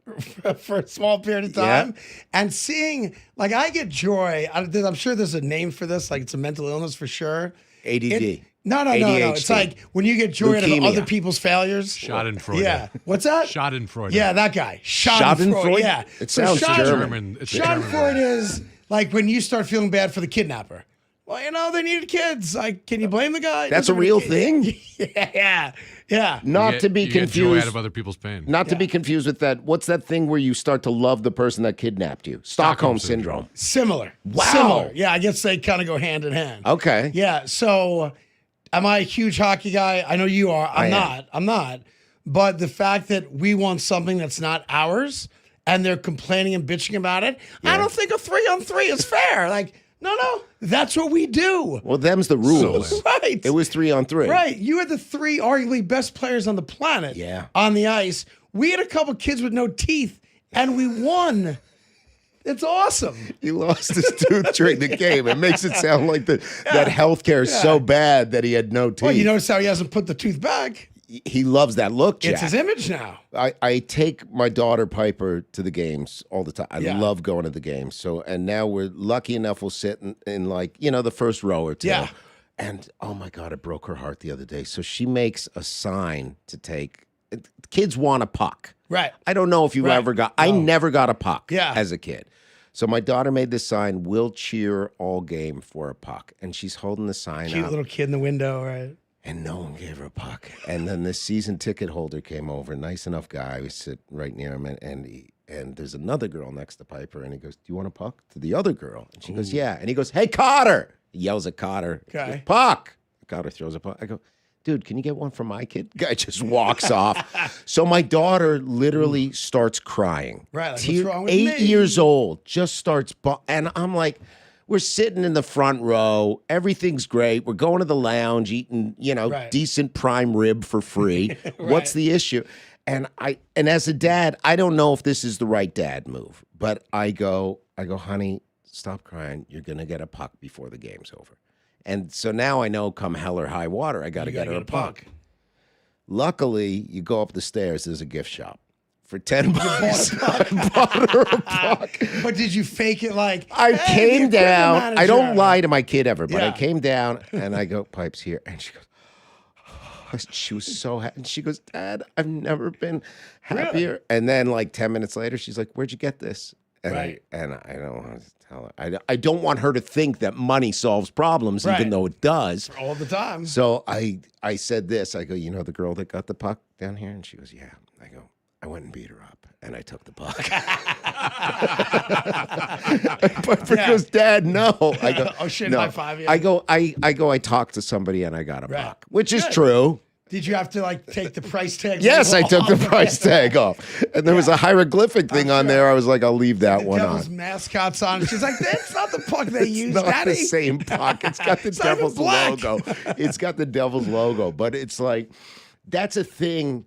for a small period of time, and seeing like I get joy. I'm sure there's a name for this. Like it's a mental illness for sure. ADD. No. It's like when you get joy out of other people's failures. Schadenfreude. Yeah. What's that? Schadenfreude. Yeah, that guy. Schadenfreude. Yeah. It sounds German. It's a German Schadenfreude is like when you start feeling bad for the kidnapper. Well, you know, they needed kids. Like, can you blame the guy? That's a real thing? Yeah. Not to be You get joy confused. out of other people's pain. Not to be confused with that. What's that thing where you start to love the person that kidnapped you? Stockholm syndrome. Similar. Wow. Similar. Yeah, I guess they kind of go hand in hand. Okay. Yeah. So, am I a huge hockey guy? I know you are. I'm not. But the fact that we want something that's not ours and they're complaining and bitching about it, I don't think a 3-on-3 is fair. Like, no, that's what we do. Well, them's the rules. Right. It was 3-on-3. Right. You had the 3 arguably best players on the planet on the ice. We had a couple kids with no teeth, and we won. It's awesome. He lost his tooth during the game. It makes it sound like that healthcare is so bad that he had no teeth. Well, you notice how he hasn't put the tooth back? He loves that look, Jack. It's his image now. I take my daughter Piper to the games all the time. I love going to the games. So, and now we're lucky enough we'll sit in like, the first row or two. Yeah. And oh my God, it broke her heart the other day. So she makes a sign to take. Kids want a puck. Right. I don't know if you ever got. I never got a puck as a kid. So my daughter made this sign, "We'll cheer all game for a puck." And she's holding the sign Cute up. little kid in the window, right? And no one gave her a puck. And then this season ticket holder came over, nice enough guy. We sit right near him, and there's another girl next to Piper, and he goes, "Do you want a puck?" To the other girl. And she goes, "Yeah." And he goes, "Hey, Cotter!" He yells at Cotter. Okay. "Puck!" Cotter throws a puck. I go, "Dude, can you get one for my kid?" Guy just walks off. So my daughter literally starts crying. Right, like, what's wrong with 8 me? years old, just starts, and I'm like, we're sitting in the front row. Everything's great. We're going to the lounge, eating, decent prime rib for free. What's the issue? And as a dad, I don't know if this is the right dad move, but I go, "Honey, stop crying. You're gonna get a puck before the game's over." And so now I know, come hell or high water, I got to get her a puck. Luckily, you go up the stairs. There's a gift shop. For $10, I bought her a puck. But did you fake it like, I came the down. equipment I don't manager? lie to my kid ever, but I Yeah. came down and I go, "Pipes here." And she goes, she was so happy. And she goes, "Dad, I've never been happier." And then like 10 minutes later, she's like, "Where'd you get this?" And I don't want to tell her. I don't want her to think that money solves problems, even though it does. All the time. So I said this. I go, "You know the girl that got the puck down here?" And she goes, "Yeah." I go, "I went and beat her up, and I took the puck." Piper goes, "Dad, no." I go, Oh, shit, no. high five you. I go, I talked to somebody and I got a puck, which is true. Did you have to like take the price tag? Yes, I took the off? price tag off. And there was a hieroglyphic thing on there. I was like, I'll leave that one Devil's on. mascots on. She's like, "That's not the puck they use, Not Daddy." the same puck. It's got the It's not even Devil's black. logo. It's got the Devil's logo. But it's like, that's a thing.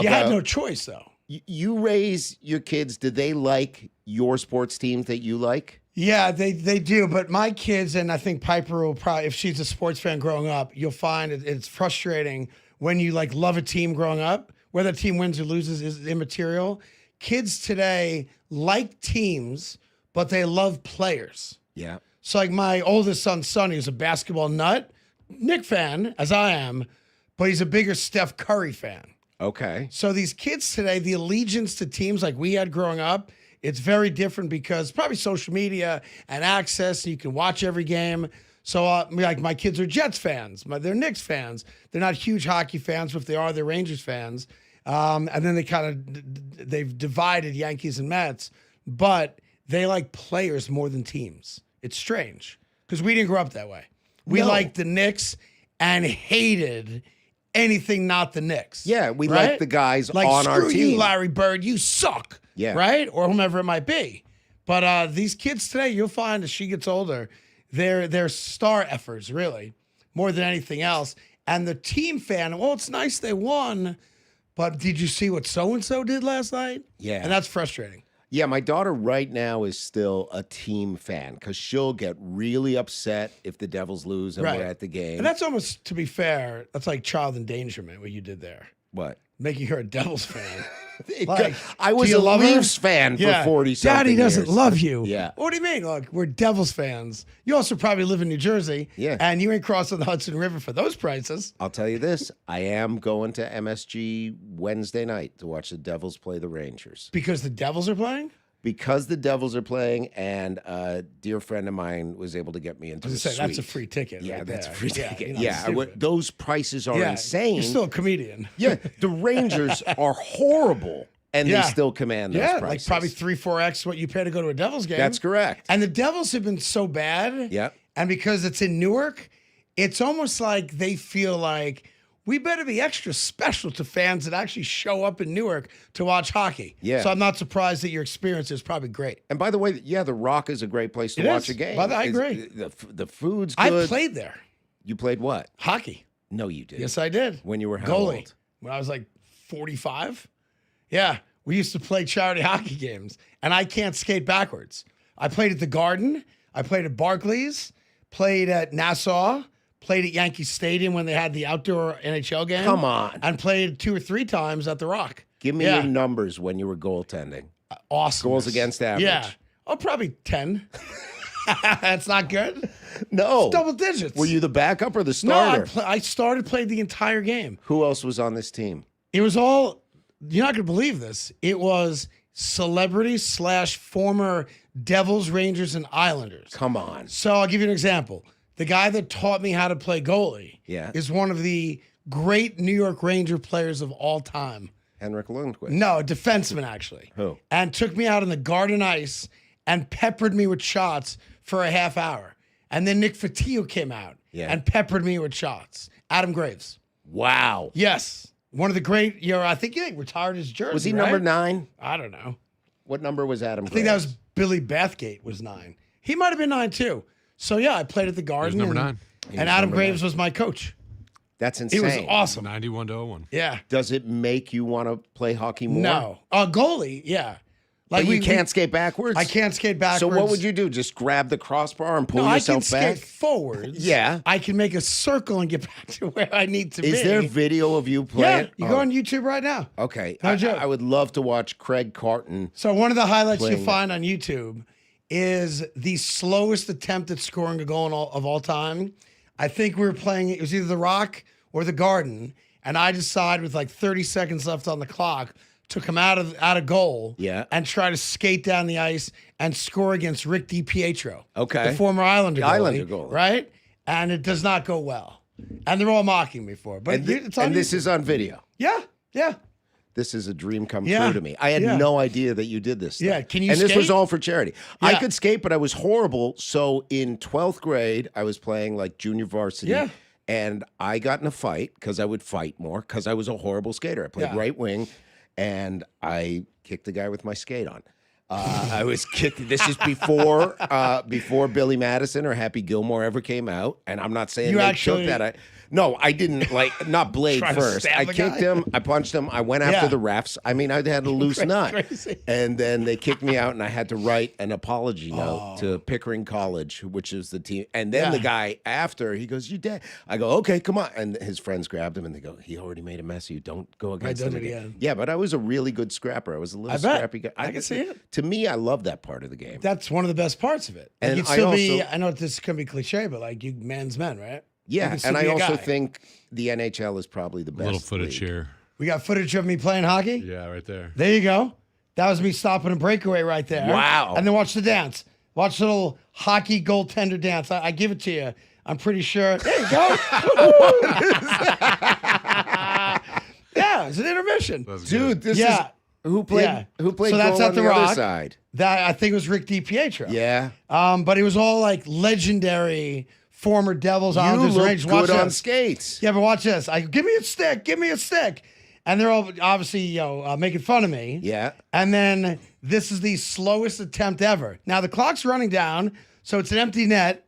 You had no choice, though. You raise your kids. Do they like your sports teams that you like? Yeah, they do. But my kids, and I think Piper will probably, if she's a sports fan growing up, you'll find it's frustrating when you like love a team growing up. Whether the team wins or loses is immaterial. Kids today like teams, but they love players. Yeah. So like my oldest son, Sonny, is a basketball nut, Knick fan, as I am, but he's a bigger Steph Curry fan. Okay. So these kids today, the allegiance to teams like we had growing up, it's very different because probably social media and access, you can watch every game. So like my kids are Jets fans, they're Knicks fans. They're not huge hockey fans, but if they are, they're Rangers fans. And then they've divided Yankees and Mets, but they like players more than teams. It's strange because we didn't grow up that way. We liked the Knicks and hated anything not the Knicks. Yeah, we right? like the guys like, on our screw team. you, Larry Bird, you suck. Yeah. Right? Or whomever it might be. But these kids today, you'll find as she gets older, they're star efforts, really, more than anything else. And the team fan, well, it's nice they won, but did you see what so-and-so did last night? Yeah. And that's frustrating. Yeah, my daughter right now is still a team fan because she'll get really upset if the Devils lose and Right. we're at the game. And that's almost, to be fair, that's like child endangerment, what you did there. What? Making her a Devils fan. I was do you a love her? Leafs fan for 40-something Daddy doesn't years. love you. Yeah. What do you mean? Look, we're Devils fans. You also probably live in New Jersey. Yeah. And you ain't crossing the Hudson River for those prices. I'll tell you this. I am going to MSG Wednesday night to watch the Devils play the Rangers. Because the Devils are playing? Because the Devils are playing, and a dear friend of mine was able to get me into I the was gonna say, that's a suite. free ticket. Yeah, right that's a there. free Yeah, ticket. you're not Yeah, stupid. those prices are Yeah, insane. You're still a comedian. Yeah, the Rangers are horrible, and Yeah. they still command those Yeah, prices. like probably 3-4x what you pay to go to a Devils game. That's correct. And the Devils have been so bad. Yeah. And because it's in Newark, it's almost like they feel like we better be extra special to fans that actually show up in Newark to watch hockey. Yeah. So I'm not surprised that your experience is probably great. And by the way, yeah, the Rock is a great place to It watch is. a game. By the- I It's- agree. The food's good. I played there. You played what? Hockey. No, you didn't. Yes, I did. When you were how goalie. old? When I was like 45. Yeah, we used to play charity hockey games, and I can't skate backwards. I played at the Garden. I played at Barclays. Played at Nassau. Played at Yankee Stadium when they had the outdoor NHL game. Come on. And played 2 or 3 times at the Rock. Give me Yeah. your numbers when you were goaltending. Awesome. Goals against average. Yeah. Oh, probably 10. That's not good. No. It's double digits. Were you the backup or the No, starter? I started, played the entire game. Who else was on this team? It was all, you're not going to believe this. It was celebrities / former Devils, Rangers, and Islanders. Come on. So I'll give you an example. The guy that taught me how to play goalie is one of the great New York Ranger players of all time. Henrik Lundqvist. No, a defenseman, actually. Who? And took me out on the garden ice and peppered me with shots for a half hour. And then Nick Fotiu came out and peppered me with shots. Adam Graves. Wow. Yes. One of the great, I think he retired his jersey. Was he right? number 9? I don't know. What number was Adam I think that was Billy Bathgate was 9. He might have been 9 too. So yeah, I played at the Garden. number and, 9. And Adam Graves was my coach. That's He insane. was awesome. 91-01. Yeah. Does it make you want to play hockey more? No. Goalie, yeah. Like you can't skate backwards? I can't skate backwards. So what would you do? Just grab the crossbar and pull No, I yourself can back? skate forwards. Yeah. I can make a circle and get back to where I need to be. Is there video of you Yeah, playing? you go on YouTube right now. Okay. No joke. I would love to watch Craig Carton. So one of the highlights Playing you'll find on YouTube is the slowest attempt at scoring a goal of all time. I think we were playing, it was either the Rock or the Garden, and I decided with like 30 seconds left on the clock, took him out of goal and try to skate down the ice and score against Rick DiPietro. Okay. The former Islander goalie. Islander goalie. Right? And it does not go well. And they're all mocking me for it. But it's on And this YouTube. is on video. Yeah, yeah. This is a dream come Yeah. true to me. I had Yeah. no idea that you did this stuff. Yeah, can you And this was skate? all for charity. I Yeah. could skate, but I was horrible. So in 12th grade, I was playing like junior varsity. Yeah. And I got in a fight because I would fight more because I was a horrible skater. I played Yeah. right wing, and I kicked the guy with my skate on. I was kicked. This is before Billy Madison or Happy Gilmore ever came out, and I'm not saying You they actually- took that. No, I didn't not blade Trying to first. stab I the kicked guy? him. I punched him. I went after Yeah. the refs. I mean, I had a loose nut, Crazy. and then they kicked me out, and I had to write an apology note to Pickering College, which is the team. And then the Yeah. guy after he goes, "You dead?" I go, "Okay, come on." And his friends grabbed him, and they go, "He already made a mess of you. Don't go against done him it again." again. Yeah, but I was a really good scrapper. I was a little I bet. scrappy guy. I can see it. To me, I love that part of the game. That's one of the best parts of it. Like, And you'd I still be, also- I know this can be cliche, but like you men's men, right? You Yeah, can still and I be a also guy. think the NHL is probably the A best. little footage league. here. We got footage of me playing hockey. Yeah, right there. There you go. That was me stopping a breakaway right there. Wow. And then watch the dance. Watch the little hockey goaltender dance. I give it to you. I'm pretty sure. There you go. Yeah, it's an intermission. Dude, this Yeah. is who played Yeah. who played So that's goal at on the the other Rock. side. That I think it was Rick DiPietro. Yeah. But it was all like legendary former Devils, You Islanders, look Rangers. Watch good on this. skates. Yeah, but watch this. Give me a stick. Give me a stick. And they're all obviously, making fun of me. Yeah. And then this is the slowest attempt ever. Now the clock's running down, so it's an empty net.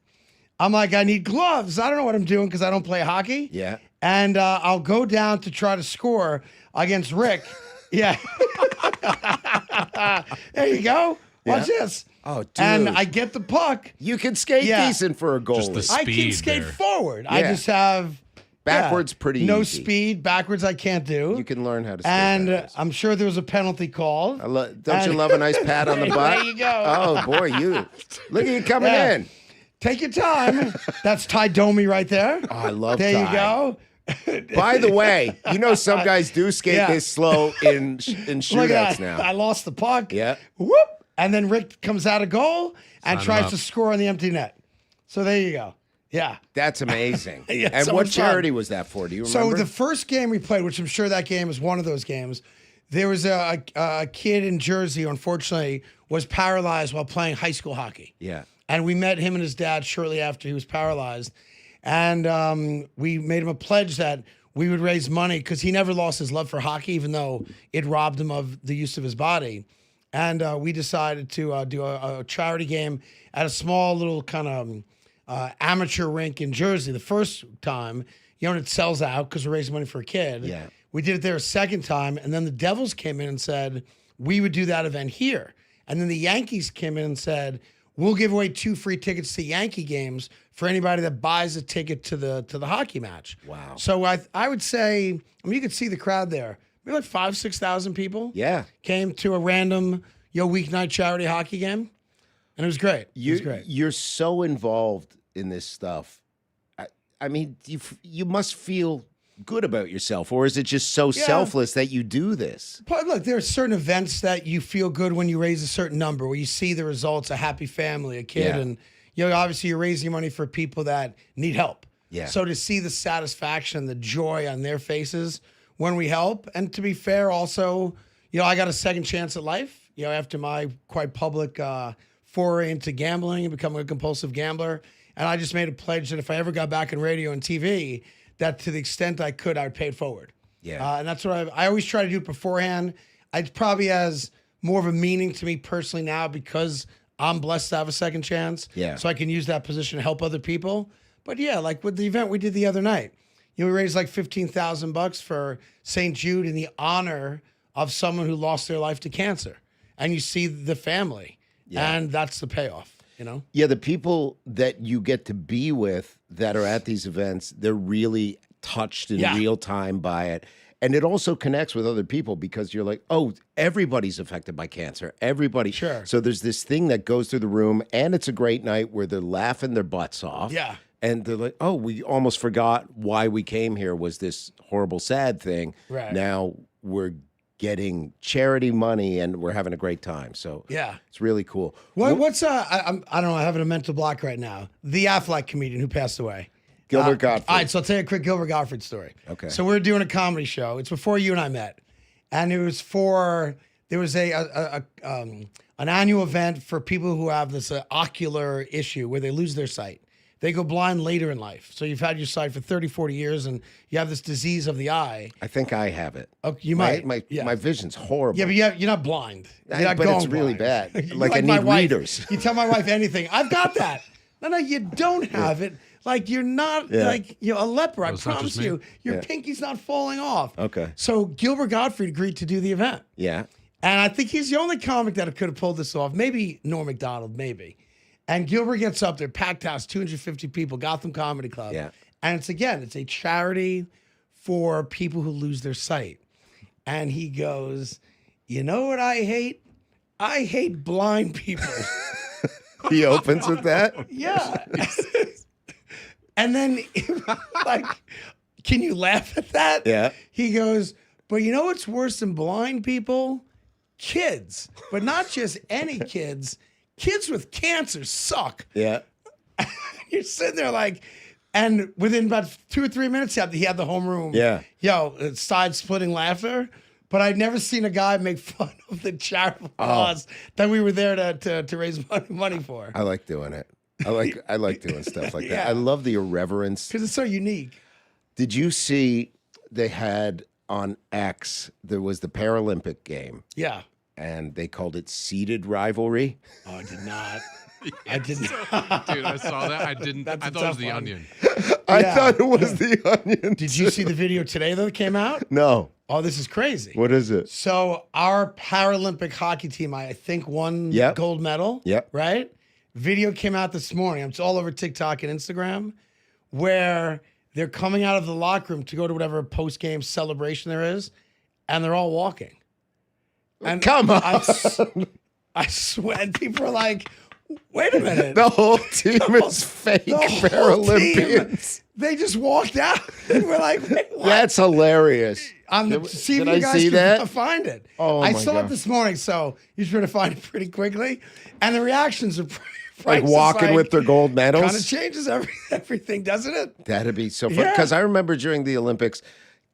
I'm like, I need gloves. I don't know what I'm doing because I don't play hockey. Yeah. And I'll go down to try to score against Rick. Yeah. There you go. Watch Yeah. this. Oh, dude. And I get the puck. You can skate Yeah. decent for a goalie. Just the I can speed skate there. forward. I Yeah. just have Backwards pretty no easy. speed. Backwards I can't do. You can learn how to skate and backwards. I'm sure there was a penalty called. Don't you love a nice pat on the butt? There you go. Oh, boy, look at you coming Yeah. in. Take your time. That's Ty Domi right there. Oh, I love There Ty. you go. By the way, some guys do skate Yeah. this slow in Look at shootouts that. now. I lost the puck. Yeah. Whoop. And then Rick comes out of goal and Sign him tries up. to score on the empty net. So there you go. Yeah. That's amazing. Yeah, and so what much fun. charity was that for? Do you So remember? the first game we played, which I'm sure that game is one of those games, there was a kid in Jersey, who unfortunately, was paralyzed while playing high school hockey. Yeah. And we met him and his dad shortly after he was paralyzed. And we made him a pledge that we would raise money because he never lost his love for hockey, even though it robbed him of the use of his body. And we decided to do a charity game at a small little kind of amateur rink in Jersey. The first time, and it sells out because we're raising money for a kid. Yeah. We did it there a second time. And then the Devils came in and said, we would do that event here. And then the Yankees came in and said, we'll give away 2 free tickets to Yankee games for anybody that buys a ticket to the hockey match. Wow. So I would say, you could see the crowd there. Maybe like 5,000-6,000 people. Yeah. Came to a random weeknight charity hockey game, and it was great. It was great. You're so involved in this stuff. I mean, you must feel good about yourself, or is it just so selfless that you do this? But look, there are certain events that you feel good when you raise a certain number, where you see the results, a happy family, a kid, Yeah. and obviously you're raising money for people that need help. Yeah. So to see the satisfaction, the joy on their faces when we help, and to be fair, also, I got a second chance at life. After my quite public foray into gambling and becoming a compulsive gambler, and I just made a pledge that if I ever got back in radio and TV, that to the extent I could, I would pay it forward. Yeah. And that's what I always try to do it beforehand. It probably has more of a meaning to me personally now because I'm blessed to have a second chance. Yeah. So I can use that position to help other people. But yeah, like with the event we did the other night, we raised like $15,000 for St. Jude in the honor of someone who lost their life to cancer. And you see the family, and that's the payoff, Yeah, the people that you get to be with that are at these events, they're really touched in real time by it. And it also connects with other people because you're like, oh, everybody's affected by cancer. Everybody. Sure. So there's this thing that goes through the room, and it's a great night where they're laughing their butts off. Yeah. And they're like, oh, we almost forgot why we came here was this horrible, sad thing. Right. Now we're getting charity money and we're having a great time. So Yeah. it's really cool. What's I don't know, I'm having a mental block right now. The Affleck comedian who passed away. Gilbert Gottfried. All right, so I'll tell you a quick Gilbert Gottfried story. Okay. So we're doing a comedy show. It's before you and I met. And there was an annual event for people who have this ocular issue where they lose their sight. They go blind later in life. So you've had your sight for 30, 40 years and you have this disease of the eye. I think I have it. Oh, you might. My vision's horrible. Yeah, but you're not blind. You're not but it's going really blind. bad. You're Like I my need wife. readers. You tell my wife anything. I've got that. No, you don't have it. Like you're not like a leper. I it's not promise just me. you. Your pinky's not falling off. Okay. So Gilbert Gottfried agreed to do the event. Yeah. And I think he's the only comic that could have pulled this off. Maybe Norm Macdonald, maybe. And Gilbert gets up there, packed house, 250 people, Gotham Comedy Club. Yeah. And it's a charity for people who lose their sight. And he goes, you know what I hate? I hate blind people. He opens with that. Yeah. And then, like, can you laugh at that? Yeah. He goes, but you know what's worse than blind people? Kids. But not just any kids. Kids with cancer suck. Yeah. You're sitting there like, and within about 2 or 3 minutes, he had the homeroom. Yeah. Side splitting laughter. But I'd never seen a guy make fun of the charitable cause that we were there to raise money for. I like doing it. I like doing stuff like that. Yeah. I love the irreverence. Because it's so unique. Did you see they had on X, there was the Paralympic game, Yeah. and they called it seeded rivalry? Oh, I did not. I did not. Dude, I saw that. I didn't. That's I a thought it was tough the one. Onion. I Yeah. thought it was the Onion. Did you see the video today that came out? No. Oh, this is crazy. What is it? So our Paralympic hockey team, I think, won Yep. gold medal. Yep. Right? Video came out this morning. It's all over TikTok and Instagram, where they're coming out of the locker room to go to whatever post-game celebration there is, and they're all walking. And Come on. I swear, and people are like, wait a minute. The whole team is fake The whole Paralympians. team, they just walked out. And we're like, wait, what? That's hilarious. See if Did you I guys see can that? find it. Oh, I my saw God. it this morning, so you should find it pretty quickly. And the reactions are Like walking with their gold medals. Kind of changes everything, doesn't it? That'd be so fun. Yeah. Because I remember during the Olympics,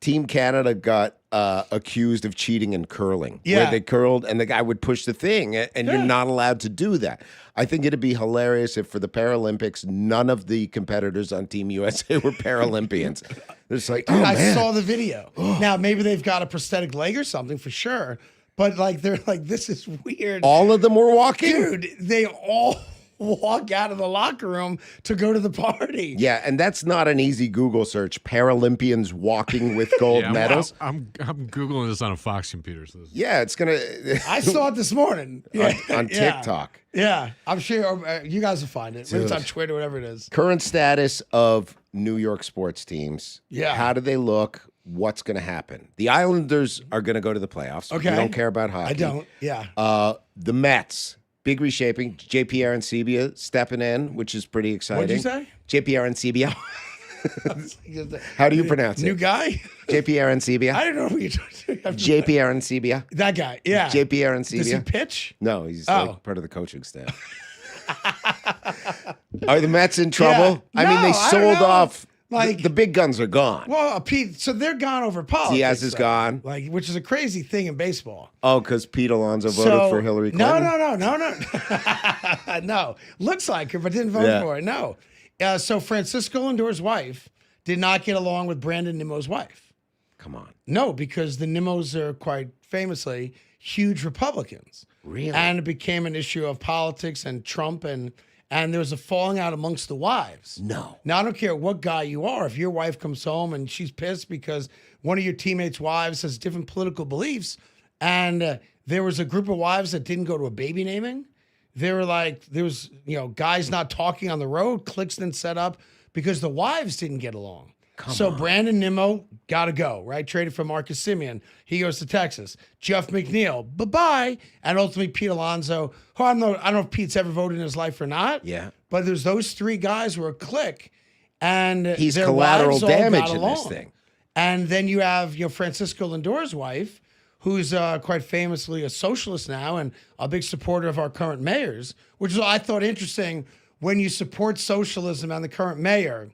Team Canada got accused of cheating in curling. Yeah. Where they curled and the guy would push the thing, and you're not allowed to do that. I think it'd be hilarious if for the Paralympics, none of the competitors on Team USA were Paralympians. It's like, Dude, oh, I man. saw the video. Now, maybe they've got a prosthetic leg or something for sure. But like, they're like, this is weird. All of them were walking? Dude, they all walk out of the locker room to go to the party. Yeah, and that's not an easy Google search. Paralympians walking with gold Yeah, medals. I'm Googling this on a Fox computer. So this Yeah, it's going I saw it this morning. Yeah. on Yeah. TikTok. Yeah, I'm sure you guys will find it. Maybe it's on Twitter, whatever it is. Current status of New York sports teams. Yeah. How do they look? What's going to happen? The Islanders are going to go to the playoffs. Okay. We don't care about hockey. I don't. Yeah. The Mets, big reshaping. JP Arancibia stepping in, which is pretty exciting. What'd you say? JP Arancibia. How do you pronounce New it? guy? JP Arancibia. I don't know who you're talking to. JP Arancibia. That guy. Yeah. JP Does he Arancibia. pitch? No, he's Oh. like part of the coaching staff. Are the Mets in trouble? Yeah. I mean, they No, I don't sold know. off. Like- The big guns are gone. Well, Pete, so they're gone over politics. Diaz is though. gone. Like, which is a crazy thing in baseball. Oh, because Pete Alonso voted So- for Hillary Clinton? No. No. Looks like her, but didn't vote Yeah. for it. No. So Francisco Lindor's wife did not get along with Brandon Nimmo's wife. Come on. No, because the Nimmos are quite famously huge Republicans. Really? And it became an issue of politics and Trump, and there was a falling out amongst the wives. No. Now, I don't care what guy you are. If your wife comes home and she's pissed because one of your teammates' wives has different political beliefs, and there was a group of wives that didn't go to a baby naming, they were like, there was, guys not talking on the road, cliques didn't set up because the wives didn't get along. So Brandon Nimmo got to go, right? Traded for Marcus Simeon. He goes to Texas. Jeff McNeil, bye-bye. And ultimately Pete Alonso, who I don't know if Pete's ever voted in his life or not. Yeah. But there's those three guys who are a clique. And He's their collateral wives all damage got in this along. thing. And then you have Francisco Lindor's wife, who's quite famously a socialist now and a big supporter of our current mayors, which is I thought interesting when you support socialism and the current mayor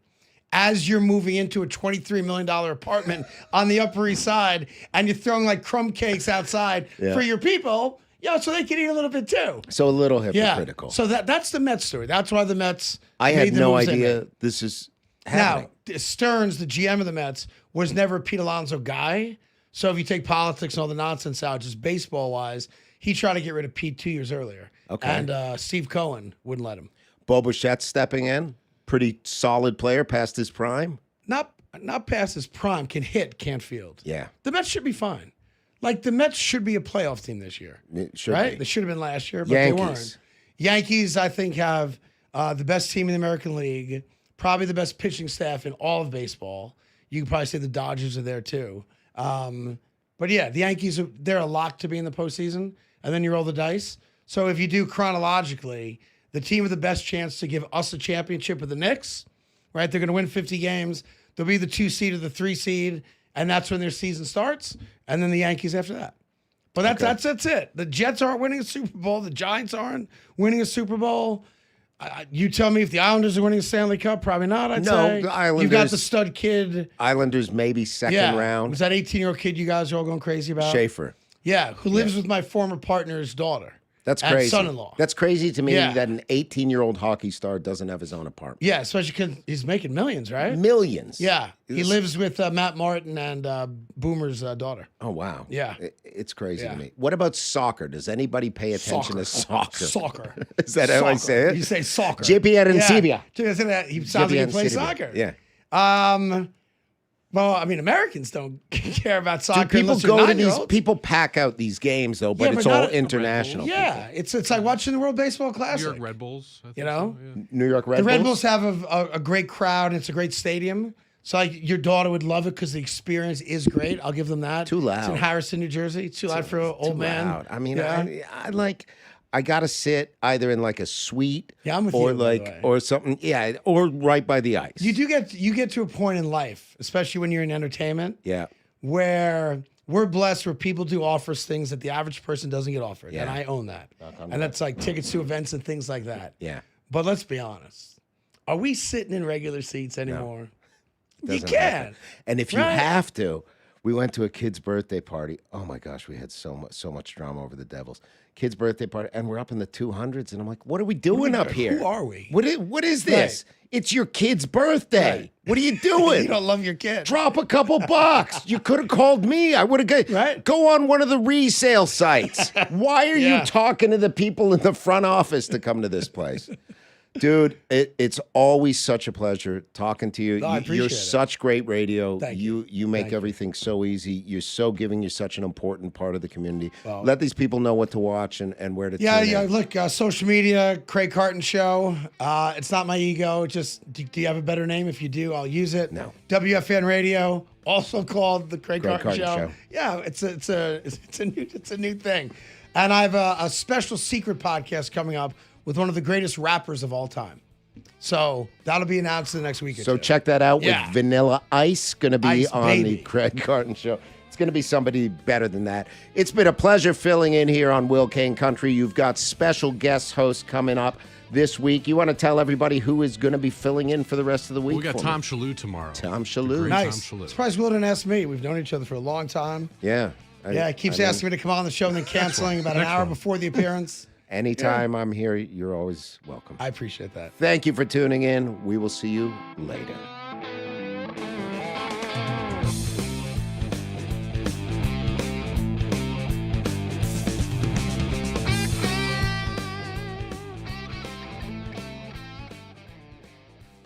as you're moving into a $23 million apartment on the Upper East Side and you're throwing like crumb cakes outside for your people, so they can eat a little bit too. So a little Yeah. hypocritical. So that's the Mets story. That's why the Mets I made had the no moves they idea made. this is happening. Now, Stearns, the GM of the Mets, was never a Pete Alonso guy. So if you take politics and all the nonsense out, just baseball-wise, he tried to get rid of Pete 2 years earlier. Okay. And Steve Cohen wouldn't let him. Bo Bichette's stepping in. Pretty solid player past his prime. Not past his prime, can hit, can't field. Yeah. The Mets should be fine. Like, the Mets should be a playoff team this year. It should right? be. They should have been last year, but Yankees. they weren't. Yankees, I think, have the best team in the American League, probably the best pitching staff in all of baseball. You can probably say the Dodgers are there too. But yeah, the Yankees, they're a lock to be in the postseason, and then you roll the dice. So if you do chronologically, the team with the best chance to give us a championship are the Knicks, right? They're going to win 50 games. They'll be the 2 seed or the 3 seed, and that's when their season starts. And then the Yankees after that. But that's it. The Jets aren't winning a Super Bowl. The Giants aren't winning a Super Bowl. You tell me if the Islanders are winning a Stanley Cup, probably not. I'd No, say the Islanders- You've got the stud kid. Islanders maybe second round. Was that 18-year-old kid you guys are all going crazy about? Schaefer. Yeah, who lives with my former partner's daughter. That's and crazy. son-in-law. That's crazy to me Yeah. that an 18-year-old hockey star doesn't have his own apartment. Yeah, especially because he's making millions, right? Millions. Yeah, he This- lives with Matt Martin and Boomer's daughter. Oh, wow. Yeah. It's crazy Yeah. to me. What about soccer? Does anybody pay attention to soccer? Soccer. Is that how I say it? You say soccer. JP Arancibia. Yeah. He sounds like he plays Arancibia. soccer. Yeah. Well, I mean, Americans don't care about soccer. Do people unless they're go to these? 9-year-olds. People pack out these games though, but Yeah, it's but all not- international. Yeah, it's like watching the World Baseball New Classic. York Red Bulls. I think You know? so, yeah. New York Red The Bulls. Red Bulls have a great crowd. And it's a great stadium. So like your daughter would love it because the experience is great. I'll give them that. Too loud. It's in Harrison, New Jersey. Too loud for an old Too man. loud. I mean, Yeah. I like. I gotta sit either in like a suite, Yeah, I'm with or you, by the like, way. or something. Yeah, or right by the ice. You get to a point in life, especially when you're in entertainment, Yeah. where we're blessed where people do offer us things that the average person doesn't get offered. And Yeah. I own that. And that's like tickets to events and things like that. Yeah. But let's be honest. Are we sitting in regular seats anymore? You Doesn't can. happen. And if you Right. have to, we went to a kid's birthday party. Oh my gosh, we had so much drama over the Devils. Kid's birthday party, and we're up in the 200s, and I'm like, what are we doing up here? Who are we? What is this? It's your kid's birthday. Right. What are you doing? You don't love your kid. Drop a couple bucks. You could have called me. I would have Right. go on one of the resale sites. Why are Yeah. you talking to the people in the front office to come to this place? Dude, it's always such a pleasure talking to you. No, I You're appreciate it. such great radio. Thank You make Thank you. everything so easy. You're so giving. You're such an important part of the community. Let these people know what to watch and where to Yeah, tune yeah. in. Look, social media, Craig Carton Show. It's not my ego. Just do you have a better name? If you do, I'll use it. No. WFN Radio, also called the Craig Carton Carton Show. Show. Yeah, it's a new thing, and I have a special secret podcast coming up with one of the greatest rappers of all time. So that'll be announced in the next week or So two. check that out Yeah. with Vanilla Ice. Going to be Ice, on baby. the Craig Carton Show. It's going to be somebody better than that. It's been a pleasure filling in here on Will Cain Country. You've got special guest hosts coming up this week. You want to tell everybody who is going to be filling in for the rest of the week? We got for me? Tom Shalhoub tomorrow. Tom Shalhoub. Great Nice. Tom Shalhoub. Surprised Will didn't ask me. We've known each other for a long time. Yeah. Yeah, he keeps asking me to come on the show and then canceling about an hour before the appearance. Anytime I'm here, you're always welcome. I appreciate that. Thank you for tuning in. We will see you later.